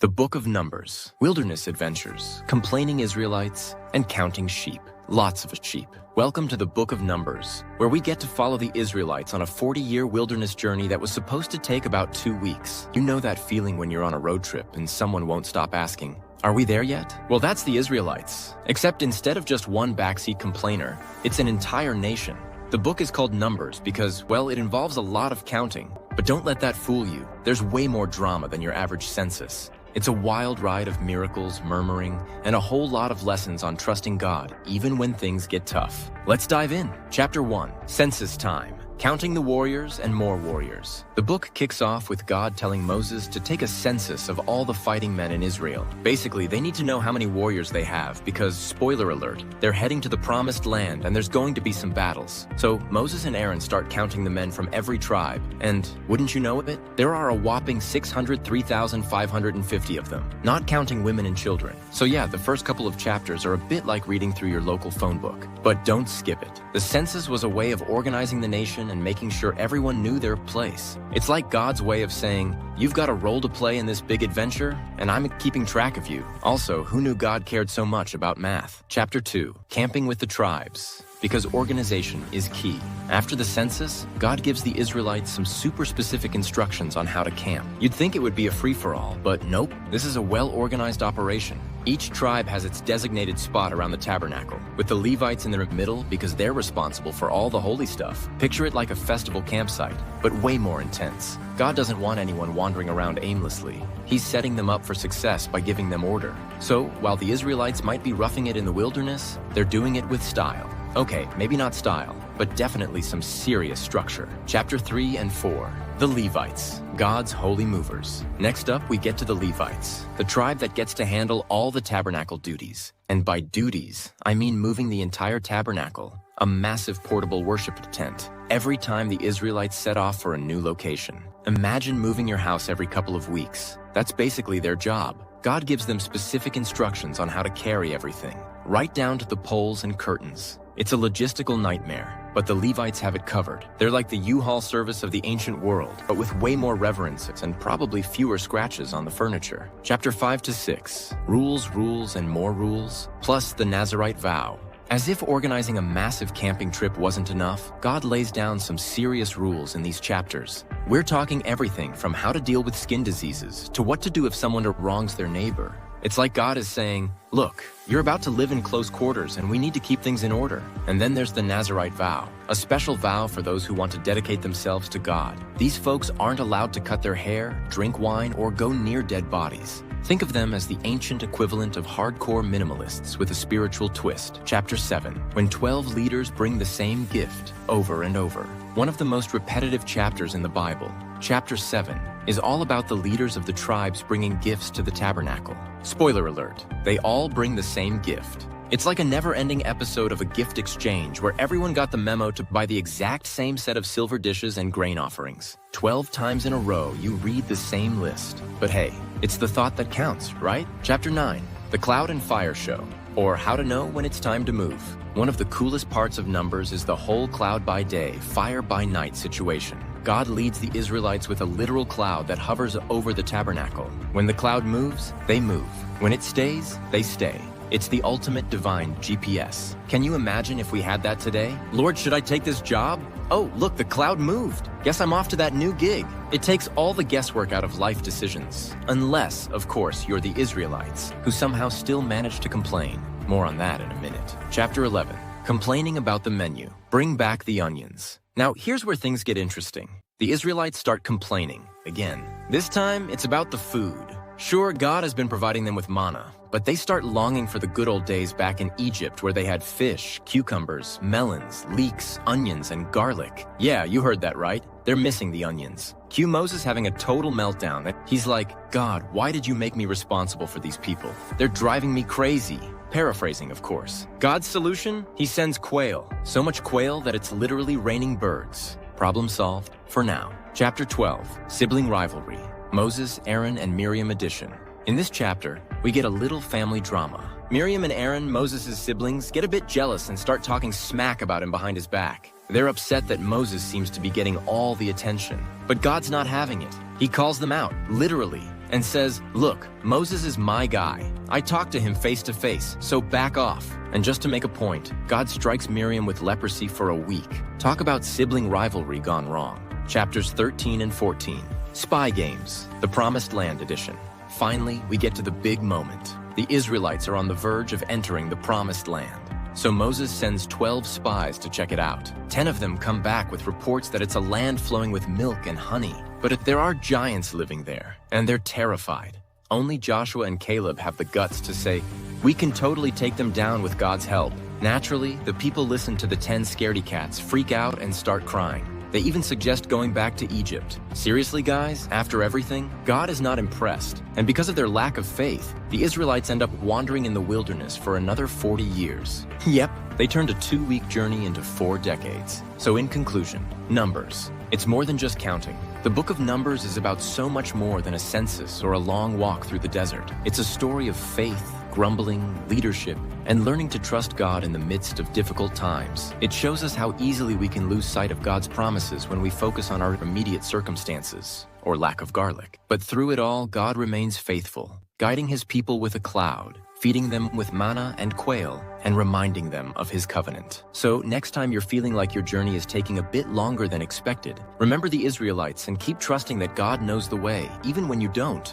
The Book of Numbers, wilderness adventures, complaining Israelites, and counting sheep. Lots of sheep. Welcome to the Book of Numbers, where we get to follow the Israelites on a 40-year wilderness journey that was supposed to take about 2 weeks. You know that feeling when you're on a road trip and someone won't stop asking, "Are we there yet?" Well, that's the Israelites. Except instead of just one backseat complainer, it's an entire nation. The book is called Numbers because, well, it involves a lot of counting. But don't let that fool you. There's way more drama than your average census. It's a wild ride of miracles, murmuring, and a whole lot of lessons on trusting God, even when things get tough. Let's dive in. Chapter 1, Census Time. Counting the warriors and more warriors. The book kicks off with God telling Moses to take a census of all the fighting men in Israel. Basically, they need to know how many warriors they have because, spoiler alert, they're heading to the promised land and there's going to be some battles. So Moses and Aaron start counting the men from every tribe, and wouldn't you know it, there are a whopping 603,550 of them, not counting women and children. So yeah, the first couple of chapters are a bit like reading through your local phone book. But don't skip it. The census was a way of organizing the nation and making sure everyone knew their place. It's like God's way of saying, you've got a role to play in this big adventure, and I'm keeping track of you. Also, who knew God cared so much about math? Chapter 2, Camping with the Tribes. Because organization is key. After the census, God gives the Israelites some super specific instructions on how to camp. You'd think it would be a free-for-all, but nope, this is a well-organized operation. Each tribe has its designated spot around the tabernacle, with the Levites in the middle because they're responsible for all the holy stuff. Picture it like a festival campsite, but way more intense. God doesn't want anyone wandering around aimlessly. He's setting them up for success by giving them order. So, while the Israelites might be roughing it in the wilderness, they're doing it with style. Okay, maybe not style, but definitely some serious structure. Chapter 3 and 4, the Levites, God's holy movers. Next up, we get to the Levites, the tribe that gets to handle all the tabernacle duties. And by duties, I mean moving the entire tabernacle, a massive portable worship tent, every time the Israelites set off for a new location. Imagine moving your house every couple of weeks. That's basically their job. God gives them specific instructions on how to carry everything, right down to the poles and curtains. It's a logistical nightmare, but the Levites have it covered. They're like the U-Haul service of the ancient world, but with way more reverences and probably fewer scratches on the furniture. Chapter 5 to 6, rules, rules, and more rules, plus the Nazarite vow. As if organizing a massive camping trip wasn't enough, God lays down some serious rules in these chapters. We're talking everything from how to deal with skin diseases to what to do if someone wrongs their neighbor. It's like God is saying, look, you're about to live in close quarters and we need to keep things in order. And then there's the Nazarite vow, a special vow for those who want to dedicate themselves to God. These folks aren't allowed to cut their hair, drink wine, or go near dead bodies. Think of them as the ancient equivalent of hardcore minimalists with a spiritual twist. Chapter 7, when 12 leaders bring the same gift over and over. One of the most repetitive chapters in the Bible. Chapter 7 is all about the leaders of the tribes bringing gifts to the tabernacle. Spoiler alert, they all bring the same gift. It's like a never-ending episode of a gift exchange where everyone got the memo to buy the exact same set of silver dishes and grain offerings. 12 times in a row, you read the same list. But hey, it's the thought that counts, right? Chapter 9, the Cloud and Fire Show, or how to know when it's time to move. One of the coolest parts of Numbers is the whole cloud by day, fire by night situation. God leads the Israelites with a literal cloud that hovers over the tabernacle. When the cloud moves, they move. When it stays, they stay. It's the ultimate divine GPS. Can you imagine if we had that today? Lord, should I take this job? Oh, look, the cloud moved. Guess I'm off to that new gig. It takes all the guesswork out of life decisions. Unless, of course, you're the Israelites, who somehow still manage to complain. More on that in a minute. Chapter 11, complaining about the menu. Bring back the onions. Now, here's where things get interesting. The Israelites start complaining again. This time, it's about the food. Sure, God has been providing them with manna, but they start longing for the good old days back in Egypt where they had fish, cucumbers, melons, leeks, onions, and garlic. Yeah, you heard that right. They're missing the onions. Cue Moses having a total meltdown. He's like, God, why did you make me responsible for these people? They're driving me crazy. Paraphrasing, of course. God's solution? He sends quail. So much quail that it's literally raining birds. Problem solved for now. Chapter 12, Sibling Rivalry. Moses, Aaron, and Miriam edition. In this chapter, we get a little family drama. Miriam and Aaron, Moses' siblings, get a bit jealous and start talking smack about him behind his back. They're upset that Moses seems to be getting all the attention. But God's not having it. He calls them out, literally, and says, "Look, Moses is my guy. I talked to him face to face, so back off." And just to make a point, God strikes Miriam with leprosy for a week. Talk about sibling rivalry gone wrong. Chapters 13 and 14. Spy Games, the Promised Land edition. Finally, we get to the big moment. The Israelites are on the verge of entering the Promised Land. So Moses sends 12 spies to check it out. 10 of them come back with reports that it's a land flowing with milk and honey. But there are giants living there, and they're terrified. Only Joshua and Caleb have the guts to say, "We can totally take them down with God's help." Naturally, the people listen to the 10 scaredy cats, freak out, and start crying. They even suggest going back to Egypt. Seriously, guys, after everything, God is not impressed. And because of their lack of faith, the Israelites end up wandering in the wilderness for another 40 years. Yep, they turned a 2-week journey into 4 decades. So in conclusion, Numbers. It's more than just counting. The book of Numbers is about so much more than a census or a long walk through the desert. It's a story of faith, grumbling, leadership, and learning to trust God in the midst of difficult times. It shows us how easily we can lose sight of God's promises when we focus on our immediate circumstances, or lack of garlic. But through it all, God remains faithful, guiding his people with a cloud, feeding them with manna and quail, and reminding them of his covenant. So next time you're feeling like your journey is taking a bit longer than expected, remember the Israelites and keep trusting that God knows the way, even when you don't.